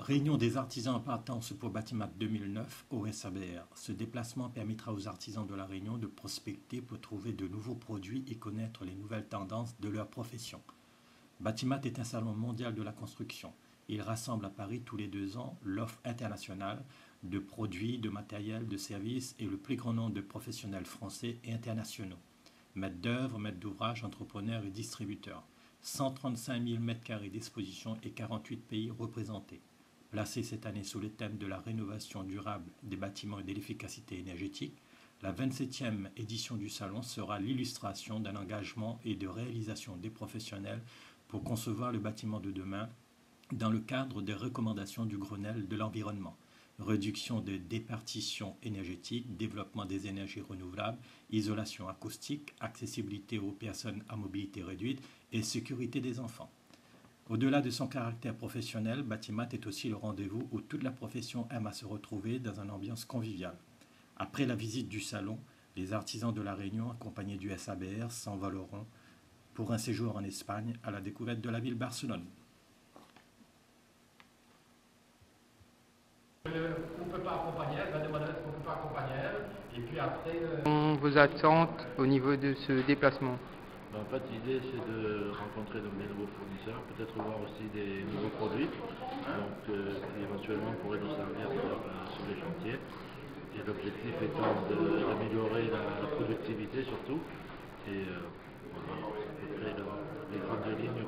Réunion des artisans en partance pour Batimat 2009 au SABR. Ce déplacement permettra aux artisans de la Réunion de prospecter pour trouver de nouveaux produits et connaître les nouvelles tendances de leur profession. Batimat est un salon mondial de la construction. Il rassemble à Paris tous les 2 ans l'offre internationale de produits, de matériel, de services et le plus grand nombre de professionnels français et internationaux. Maîtres d'œuvre, maîtres d'ouvrage, entrepreneurs et distributeurs. 135 000 m² d'exposition et 48 pays représentés. Placé cette année sous le thème de la rénovation durable des bâtiments et de l'efficacité énergétique, la 27e édition du salon sera l'illustration d'un engagement et de réalisation des professionnels pour concevoir le bâtiment de demain dans le cadre des recommandations du Grenelle de l'environnement. Réduction des déperditions énergétiques, développement des énergies renouvelables, isolation acoustique, accessibilité aux personnes à mobilité réduite et sécurité des enfants. Au-delà de son caractère professionnel, Batimat est aussi le rendez-vous où toute la profession aime à se retrouver dans une ambiance conviviale. Après la visite du salon, les artisans de la Réunion, accompagnés du SABR, s'envoleront pour un séjour en Espagne à la découverte de la ville Barcelone. On ne peut pas accompagner elle, va demander est-ce qu'on ne peut accompagner elle, et puis après... Vos attentes au niveau de ce déplacement? En fait, l'idée c'est de rencontrer des nouveaux fournisseurs, peut-être voir aussi des nouveaux produits, donc qui éventuellement pourraient nous servir sur les chantiers. Et l'objectif étant d'améliorer la productivité surtout, et voilà, à peu près les grandes lignes.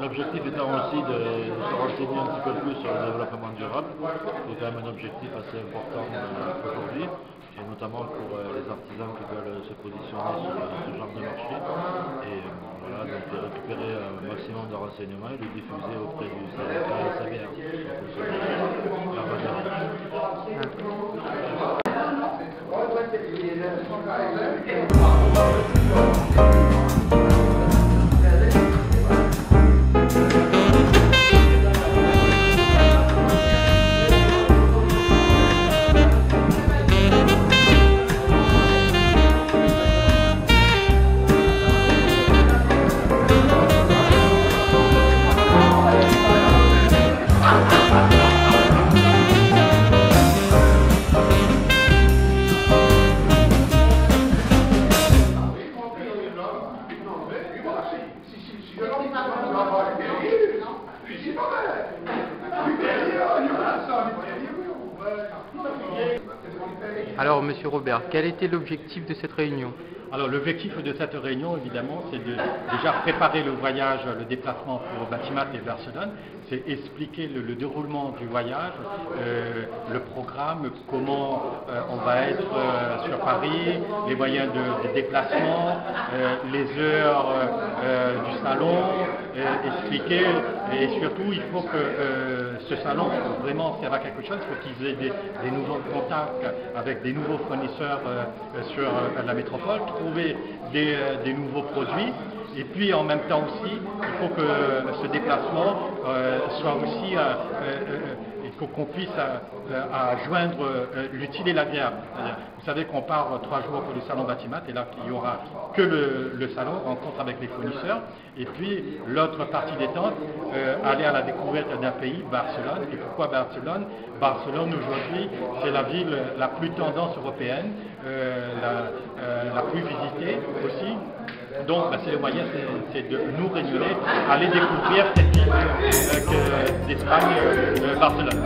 L'objectif étant aussi de se renseigner un petit peu plus sur le développement durable, qui est quand même un objectif assez important aujourd'hui, et notamment pour les artisans qui veulent se positionner sur ce genre de marché. Et voilà, donc récupérer un maximum de renseignements et les diffuser auprès du SABR. Alors, Monsieur Robert, quel était l'objectif de cette réunion? Alors l'objectif de cette réunion, évidemment, c'est de déjà préparer le voyage, le déplacement pour Batimat et Barcelone. C'est expliquer le déroulement du voyage, le programme, comment on va être sur Paris, les moyens de déplacement, les heures du salon, expliquer. Et surtout, il faut que ce salon vraiment serve à quelque chose. Il faut qu'ils aient des nouveaux contacts avec des nouveaux fournisseurs sur la métropole, trouver des nouveaux produits. Et puis en même temps aussi, il faut que ce déplacement soit aussi, il faut qu'on puisse joindre l'utile et l'agréable. Vous savez qu'on part 3 jours pour le salon Batimat, et là il n'y aura que le salon, rencontre avec les fournisseurs, et puis l'autre partie des temps, aller à la découverte d'un pays, Barcelone. Et pourquoi Barcelone? Barcelone aujourd'hui, c'est la ville la plus tendance européenne, la plus visitée aussi. Donc c'est le moyen, c'est de nous réunir, aller découvrir cette ville d'Espagne, Barcelone.